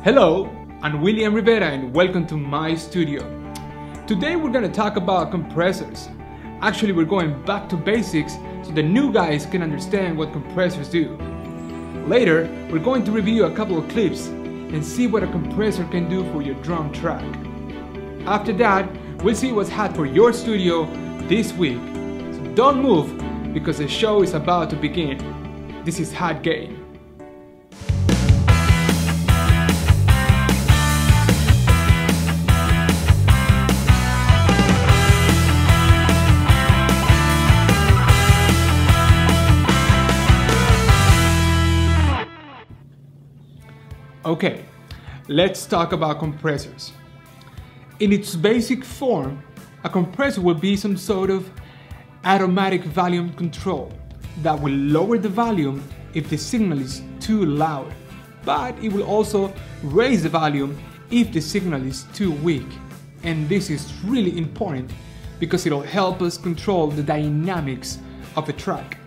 Hello, I'm William Rivera and welcome to my studio. Today we're going to talk about compressors. Actually, we're going back to basics so the new guys can understand what compressors do. Later, we're going to review a couple of clips and see what a compressor can do for your drum track. After that, we'll see what's hot for your studio this week. So don't move because the show is about to begin. This is Hot Game. Okay, let's talk about compressors. In its basic form, a compressor will be some sort of automatic volume control that will lower the volume if the signal is too loud, but it will also raise the volume if the signal is too weak. And this is really important because it'll help us control the dynamics of a track.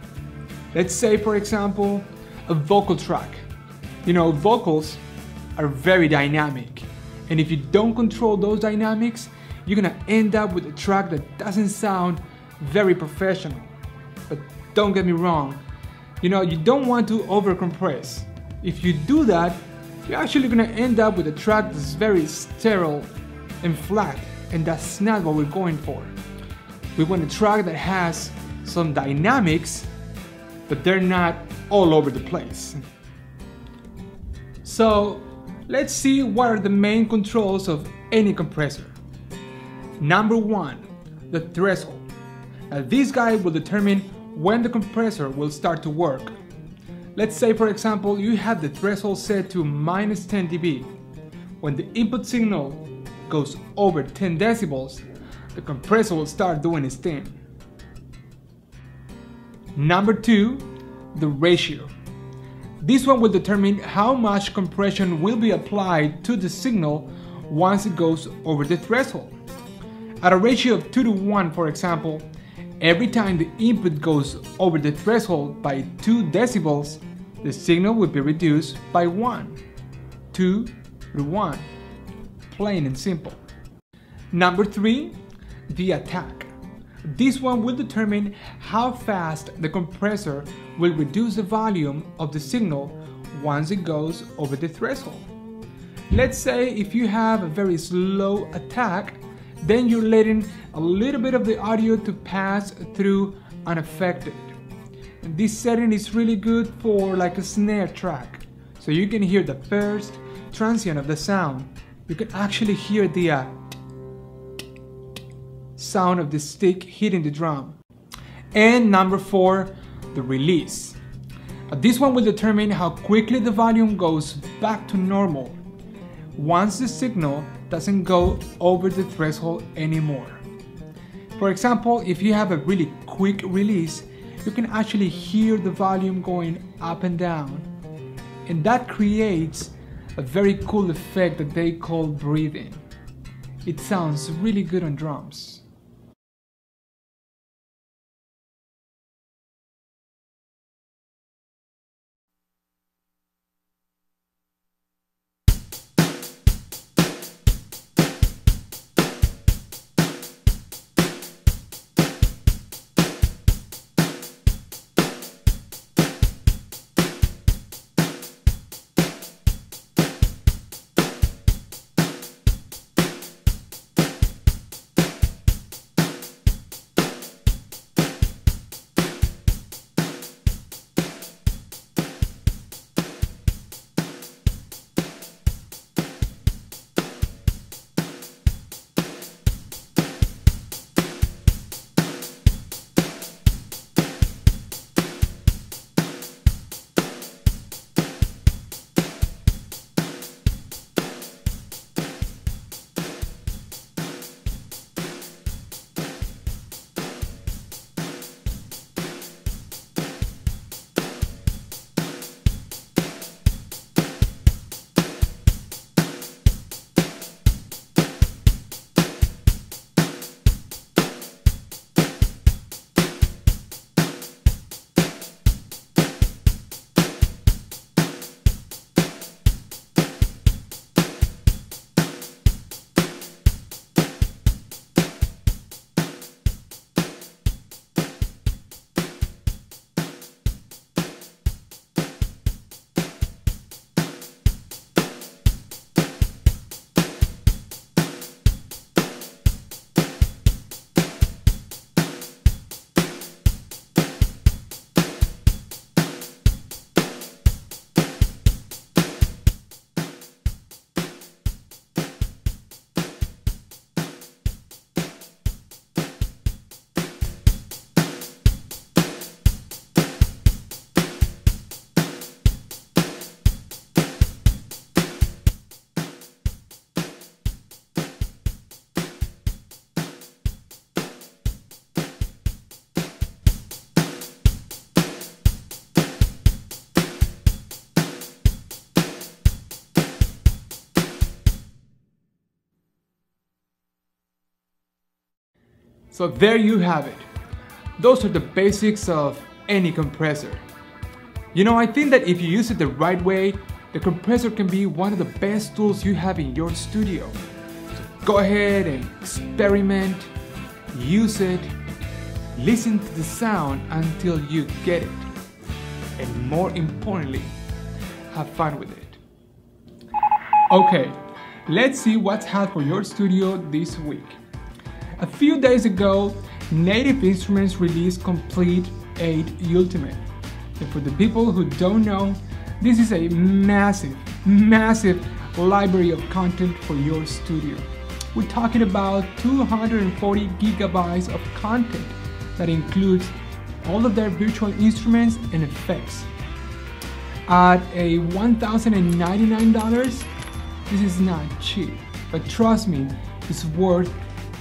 Let's say, for example, a vocal track. You know, vocals are very dynamic, and if you don't control those dynamics, you're gonna end up with a track that doesn't sound very professional. But don't get me wrong, you don't want to overcompress. If you do that, you're actually gonna end up with a track that's very sterile and flat, and that's not what we're going for. We want a track that has some dynamics, but they're not all over the place. So let's see what are the main controls of any compressor. Number one, the threshold. Now this guy will determine when the compressor will start to work. Let's say, for example, you have the threshold set to -10 dB. When the input signal goes over 10 decibels, the compressor will start doing its thing. Number two, the ratio. This one will determine how much compression will be applied to the signal once it goes over the threshold. At a ratio of 2:1, for example, every time the input goes over the threshold by 2 decibels, the signal will be reduced by 1. 2:1. Plain and simple. Number three, the attack. This one will determine how fast the compressor will reduce the volume of the signal once it goes over the threshold. Let's say if you have a very slow attack, then you're letting a little bit of the audio to pass through unaffected. And this setting is really good for like a snare track. So you can hear the first transient of the sound. You can actually hear the sound of the stick hitting the drum. And number four, the release. This one will determine how quickly the volume goes back to normal once the signal doesn't go over the threshold anymore. For example, if you have a really quick release, you can actually hear the volume going up and down, and that creates a very cool effect that they call breathing. It sounds really good on drums. So there you have it. Those are the basics of any compressor. You know, I think that if you use it the right way, the compressor can be one of the best tools you have in your studio. So go ahead and experiment, use it, listen to the sound until you get it. And more importantly, have fun with it. Okay, let's see what's hot for your studio this week. A few days ago, Native Instruments released Complete 8 Ultimate. And for the people who don't know, this is a massive library of content for your studio. We're talking about 240 gigabytes of content that includes all of their virtual instruments and effects. At a $1,099, this is not cheap, but trust me, it's worth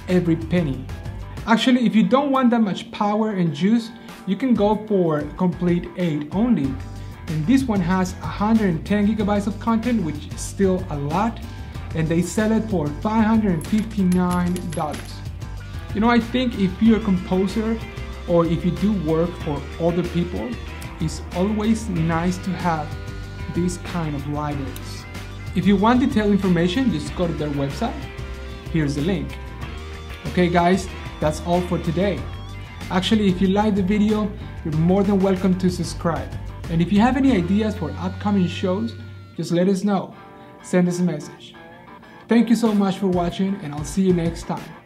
every penny. Actually, if you don't want that much power and juice, you can go for Complete 8 only. And this one has 110 gigabytes of content, which is still a lot, and they sell it for $559. You know, I think if you're a composer or if you do work for other people, it's always nice to have these kind of libraries. If you want detailed information, just go to their website. Here's the link. Okay guys, that's all for today. Actually, if you like the video, you're more than welcome to subscribe. And if you have any ideas for upcoming shows, just let us know. Send us a message. Thank you so much for watching, and I'll see you next time.